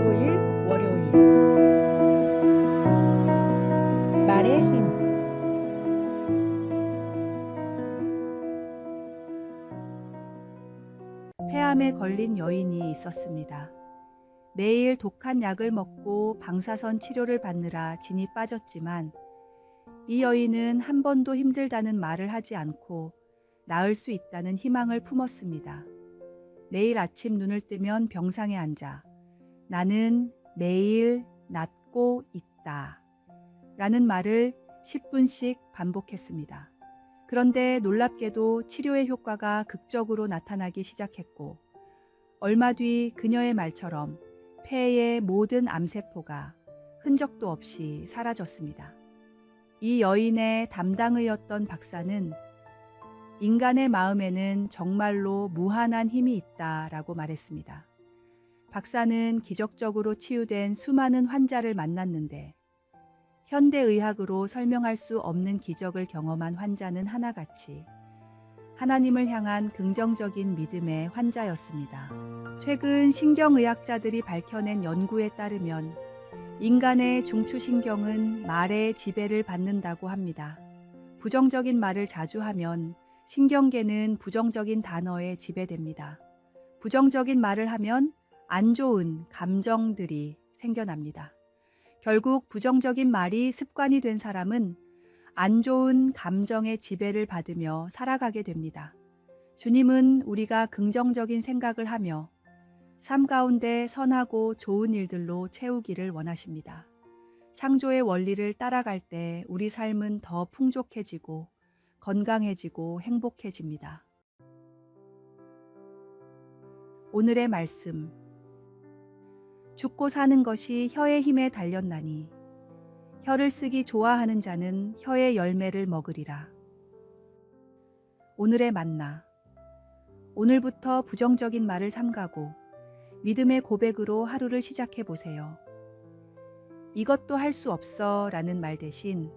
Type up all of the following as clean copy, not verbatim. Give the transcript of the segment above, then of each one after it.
일요일, 월요일 말의 힘. 폐암에 걸린 여인이 있었습니다. 매일 독한 약을 먹고 방사선 치료를 받느라 진이 빠졌지만 이 여인은 한 번도 힘들다는 말을 하지 않고 나을 수 있다는 희망을 품었습니다. 매일 아침 눈을 뜨면 병상에 앉아 나는 매일 낫고 있다 라는 말을 10분씩 반복했습니다. 그런데 놀랍게도 치료의 효과가 극적으로 나타나기 시작했고 얼마 뒤 그녀의 말처럼 폐의 모든 암세포가 흔적도 없이 사라졌습니다. 이 여인의 담당의였던 박사는 인간의 마음에는 정말로 무한한 힘이 있다라고 말했습니다. 박사는 기적적으로 치유된 수많은 환자를 만났는데 현대의학으로 설명할 수 없는 기적을 경험한 환자는 하나같이 하나님을 향한 긍정적인 믿음의 환자였습니다. 최근 신경의학자들이 밝혀낸 연구에 따르면 인간의 중추신경은 말의 지배를 받는다고 합니다. 부정적인 말을 자주 하면 신경계는 부정적인 단어에 지배됩니다. 부정적인 말을 하면 안 좋은 감정들이 생겨납니다. 결국 부정적인 말이 습관이 된 사람은 안 좋은 감정의 지배를 받으며 살아가게 됩니다. 주님은 우리가 긍정적인 생각을 하며 삶 가운데 선하고 좋은 일들로 채우기를 원하십니다. 창조의 원리를 따라갈 때 우리 삶은 더 풍족해지고 건강해지고 행복해집니다. 오늘의 말씀. 죽고 사는 것이 혀의 힘에 달렸나니 혀를 쓰기 좋아하는 자는 혀의 열매를 먹으리라. 오늘의 만나. 오늘부터 부정적인 말을 삼가고 믿음의 고백으로 하루를 시작해 보세요. 이것도 할 수 없어 라는 말 대신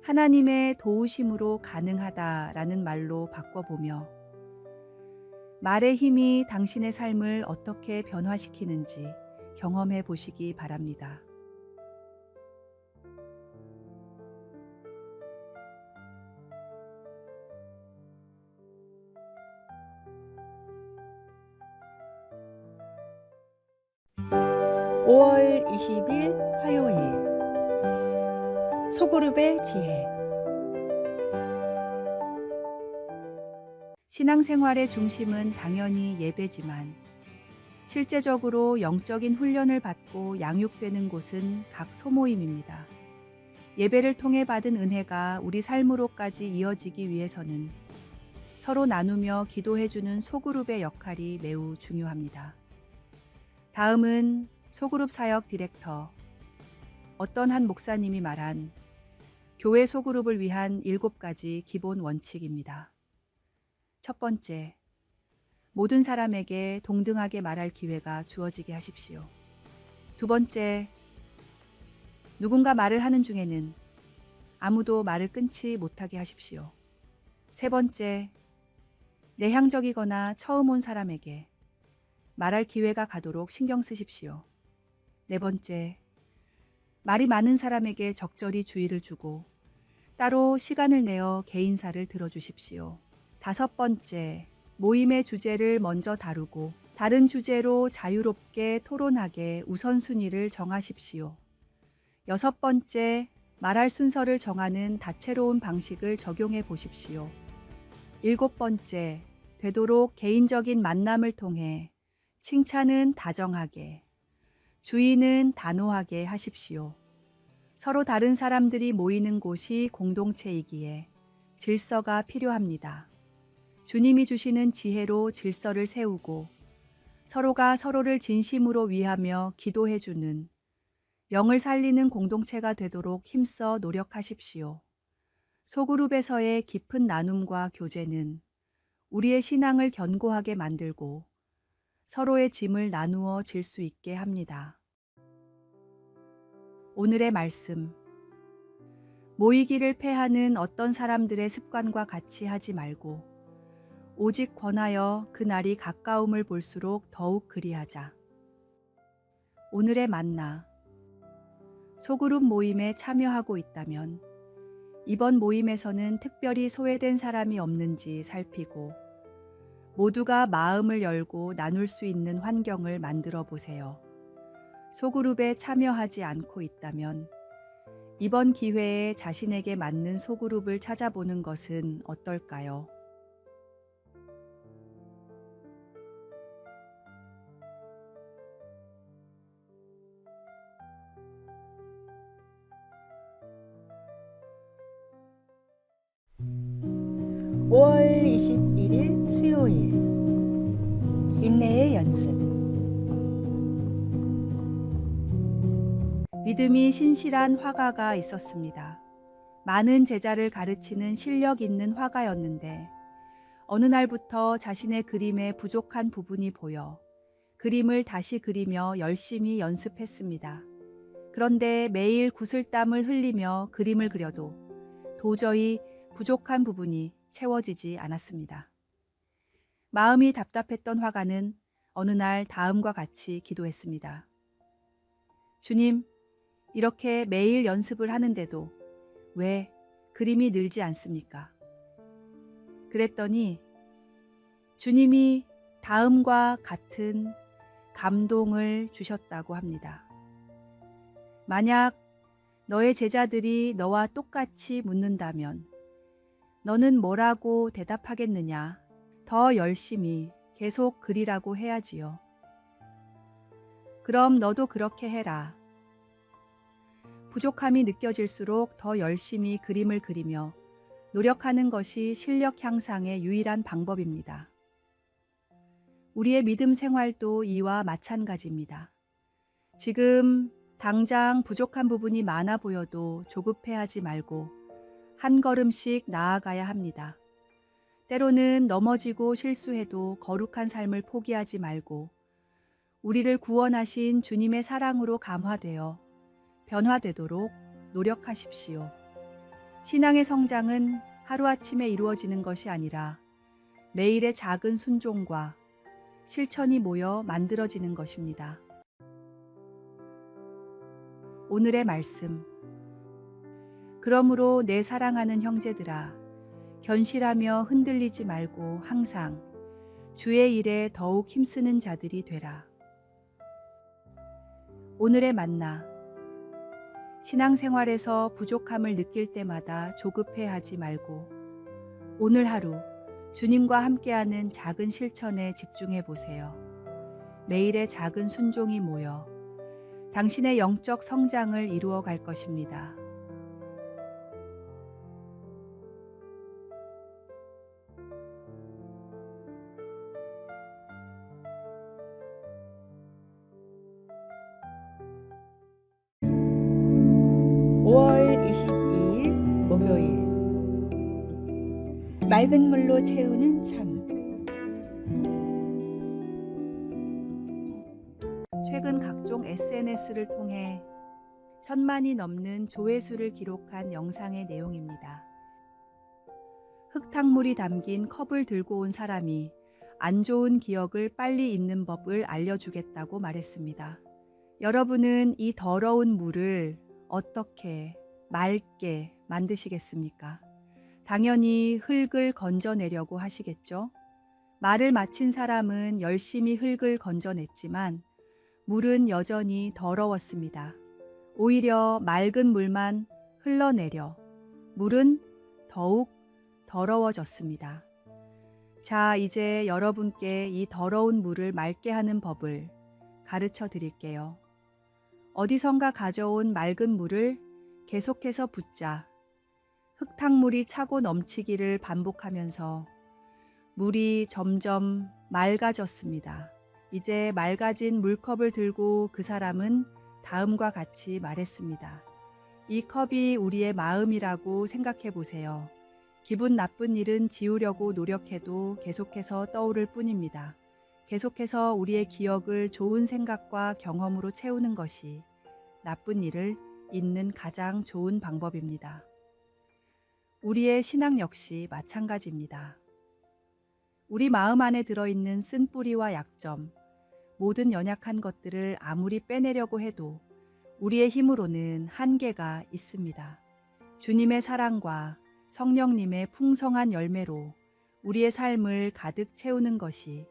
하나님의 도우심으로 가능하다 라는 말로 바꿔보며 말의 힘이 당신의 삶을 어떻게 변화시키는지 경험해 보시기 바랍니다. (5월 20일) 화요일 소그룹의 지혜. 신앙생활의 중심은 당연히 예배지만 실제적으로 영적인 훈련을 받고 양육되는 곳은 각 소모임입니다. 예배를 통해 받은 은혜가 우리 삶으로까지 이어지기 위해서는 서로 나누며 기도해주는 소그룹의 역할이 매우 중요합니다. 다음은 소그룹 사역 디렉터, 어떤 한 목사님이 말한 교회 소그룹을 위한 7가지 기본 원칙입니다. 첫 번째, 모든 사람에게 동등하게 말할 기회가 주어지게 하십시오. 두 번째, 누군가 말을 하는 중에는 아무도 말을 끊지 못하게 하십시오. 세 번째, 내향적이거나 처음 온 사람에게 말할 기회가 가도록 신경 쓰십시오. 네 번째, 말이 많은 사람에게 적절히 주의를 주고 따로 시간을 내어 개인사를 들어주십시오. 다섯 번째, 모임의 주제를 먼저 다루고 다른 주제로 자유롭게 토론하게 우선순위를 정하십시오. 여섯 번째, 말할 순서를 정하는 다채로운 방식을 적용해 보십시오. 일곱 번째, 되도록 개인적인 만남을 통해 칭찬은 다정하게, 주의는 단호하게 하십시오. 서로 다른 사람들이 모이는 곳이 공동체이기에 질서가 필요합니다. 주님이 주시는 지혜로 질서를 세우고 서로가 서로를 진심으로 위하며 기도해주는 영을 살리는 공동체가 되도록 힘써 노력하십시오. 소그룹에서의 깊은 나눔과 교제는 우리의 신앙을 견고하게 만들고 서로의 짐을 나누어 질 수 있게 합니다. 오늘의 말씀. 모이기를 패하는 어떤 사람들의 습관과 같이 하지 말고 오직 권하여 그 날이 가까움을 볼수록 더욱 그리하자. 오늘의 만나. 소그룹 모임에 참여하고 있다면 이번 모임에서는 특별히 소외된 사람이 없는지 살피고 모두가 마음을 열고 나눌 수 있는 환경을 만들어 보세요. 소그룹에 참여하지 않고 있다면 이번 기회에 자신에게 맞는 소그룹을 찾아보는 것은 어떨까요? (5월 21일) 수요일 인내의 연습. 믿음이 신실한 화가가 있었습니다. 많은 제자를 가르치는 실력 있는 화가였는데 어느 날부터 자신의 그림에 부족한 부분이 보여 그림을 다시 그리며 열심히 연습했습니다. 그런데 매일 구슬땀을 흘리며 그림을 그려도 도저히 부족한 부분이 채워지지 않았습니다. 마음이 답답했던 화가는 어느 날 다음과 같이 기도했습니다. 주님, 이렇게 매일 연습을 하는데도 왜 그림이 늘지 않습니까? 그랬더니 주님이 다음과 같은 감동을 주셨다고 합니다. 만약 너의 제자들이 너와 똑같이 묻는다면 너는 뭐라고 대답하겠느냐? 더 열심히 계속 그리라고 해야지요. 그럼 너도 그렇게 해라. 부족함이 느껴질수록 더 열심히 그림을 그리며 노력하는 것이 실력 향상의 유일한 방법입니다. 우리의 믿음 생활도 이와 마찬가지입니다. 지금 당장 부족한 부분이 많아 보여도 조급해하지 말고 한 걸음씩 나아가야 합니다. 때로는 넘어지고 실수해도 거룩한 삶을 포기하지 말고 우리를 구원하신 주님의 사랑으로 감화되어 변화되도록 노력하십시오. 신앙의 성장은 하루아침에 이루어지는 것이 아니라 매일의 작은 순종과 실천이 모여 만들어지는 것입니다. 오늘의 말씀. 그러므로 내 사랑하는 형제들아, 견실하며 흔들리지 말고 항상 주의 일에 더욱 힘쓰는 자들이 되라. 오늘의 만나. 신앙생활에서 부족함을 느낄 때마다 조급해하지 말고 오늘 하루 주님과 함께하는 작은 실천에 집중해 보세요. 매일의 작은 순종이 모여 당신의 영적 성장을 이루어 갈 것입니다. (5월 22일) 목요일 맑은 물로 채우는 삶. 최근 각종 SNS를 통해 1,000만이 넘는 조회수를 기록한 영상의 내용입니다. 흙탕물이 담긴 컵을 들고 온 사람이 안 좋은 기억을 빨리 잊는 법을 알려주겠다고 말했습니다. 여러분은 이 더러운 물을 어떻게 맑게 만드시겠습니까? 당연히 흙을 건져내려고 하시겠죠? 말을 마친 사람은 열심히 흙을 건져냈지만 물은 여전히 더러웠습니다. 오히려 맑은 물만 흘러내려 물은 더욱 더러워졌습니다. 자, 이제 여러분께 이 더러운 물을 맑게 하는 법을 가르쳐 드릴게요. 어디선가 가져온 맑은 물을 계속해서 붓자 흙탕물이 차고 넘치기를 반복하면서 물이 점점 맑아졌습니다. 이제 맑아진 물컵을 들고 그 사람은 다음과 같이 말했습니다. 이 컵이 우리의 마음이라고 생각해 보세요. 기분 나쁜 일은 지우려고 노력해도 계속해서 떠오를 뿐입니다. 계속해서 우리의 기억을 좋은 생각과 경험으로 채우는 것이 나쁜 일을 잊는 가장 좋은 방법입니다. 우리의 신앙 역시 마찬가지입니다. 우리 마음 안에 들어있는 쓴뿌리와 약점, 모든 연약한 것들을 아무리 빼내려고 해도 우리의 힘으로는 한계가 있습니다. 주님의 사랑과 성령님의 풍성한 열매로 우리의 삶을 가득 채우는 것이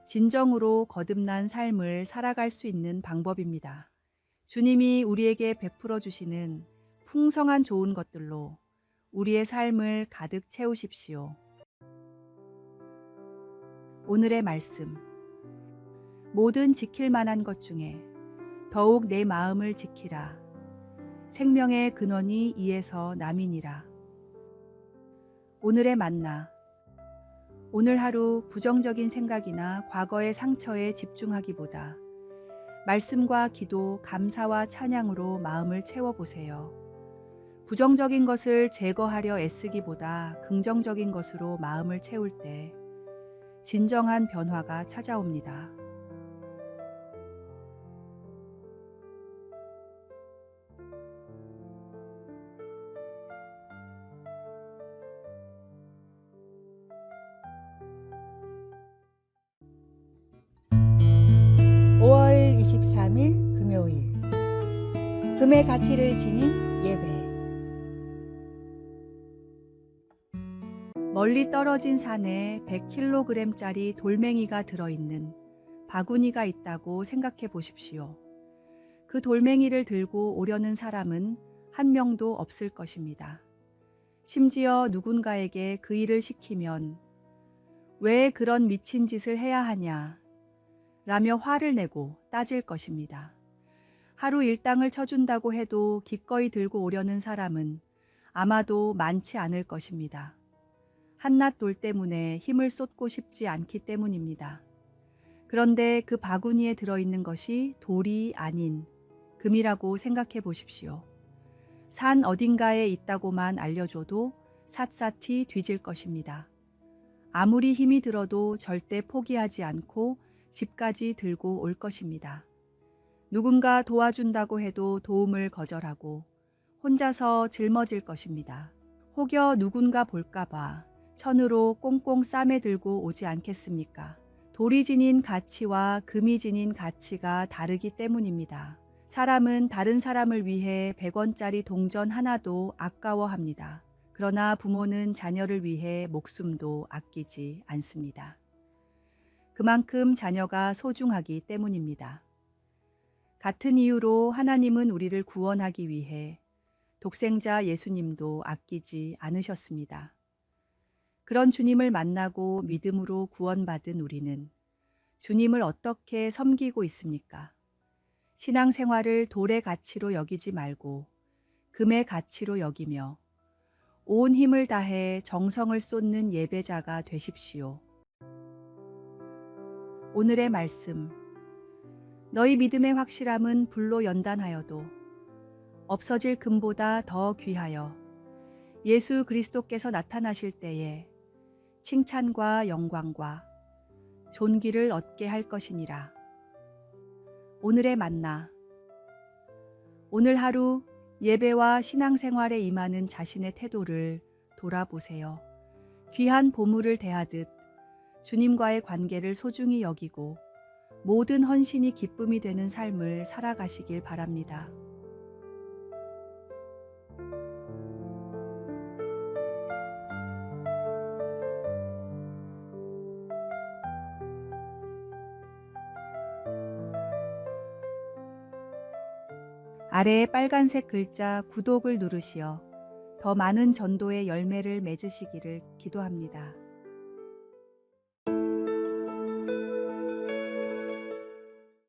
진정으로 거듭난 삶을 살아갈 수 있는 방법입니다. 주님이 우리에게 베풀어 주시는 풍성한 좋은 것들로 우리의 삶을 가득 채우십시오. 오늘의 말씀. 모든 지킬 만한 것 중에 더욱 내 마음을 지키라. 생명의 근원이 이에서 남이니라. 오늘의 만나. 오늘 하루 부정적인 생각이나 과거의 상처에 집중하기보다 말씀과 기도, 감사와 찬양으로 마음을 채워보세요. 부정적인 것을 제거하려 애쓰기보다 긍정적인 것으로 마음을 채울 때 진정한 변화가 찾아옵니다. (5월 23일) 금요일 금의 가치를 지닌 예배. 멀리 떨어진 산에 100kg짜리 돌멩이가 들어있는 바구니가 있다고 생각해 보십시오. 그 돌멩이를 들고 오려는 사람은 한 명도 없을 것입니다. 심지어 누군가에게 그 일을 시키면 왜 그런 미친 짓을 해야 하냐 라며 화를 내고 따질 것입니다. 하루 일당을 쳐준다고 해도 기꺼이 들고 오려는 사람은 아마도 많지 않을 것입니다. 한낱 돌 때문에 힘을 쏟고 싶지 않기 때문입니다. 그런데 그 바구니에 들어있는 것이 돌이 아닌 금이라고 생각해 보십시오. 산 어딘가에 있다고만 알려줘도 샅샅이 뒤질 것입니다. 아무리 힘이 들어도 절대 포기하지 않고 집까지 들고 올 것입니다. 누군가 도와준다고 해도 도움을 거절하고 혼자서 짊어질 것입니다. 혹여 누군가 볼까봐 천으로 꽁꽁 싸매 들고 오지 않겠습니까? 돌이 지닌 가치와 금이 지닌 가치가 다르기 때문입니다. 사람은 다른 사람을 위해 100원짜리 동전 하나도 아까워합니다. 그러나 부모는 자녀를 위해 목숨도 아끼지 않습니다. 그만큼 자녀가 소중하기 때문입니다. 같은 이유로 하나님은 우리를 구원하기 위해 독생자 예수님도 아끼지 않으셨습니다. 그런 주님을 만나고 믿음으로 구원받은 우리는 주님을 어떻게 섬기고 있습니까? 신앙생활을 돌의 가치로 여기지 말고 금의 가치로 여기며 온 힘을 다해 정성을 쏟는 예배자가 되십시오. 오늘의 말씀. 너희 믿음의 확실함은 불로 연단하여도 없어질 금보다 더 귀하여 예수 그리스도께서 나타나실 때에 칭찬과 영광과 존귀를 얻게 할 것이니라. 오늘의 만나. 오늘 하루 예배와 신앙생활에 임하는 자신의 태도를 돌아보세요. 귀한 보물을 대하듯 주님과의 관계를 소중히 여기고 모든 헌신이 기쁨이 되는 삶을 살아가시길 바랍니다. 아래에 빨간색 글자 구독을 누르시어 더 많은 전도의 열매를 맺으시기를 기도합니다.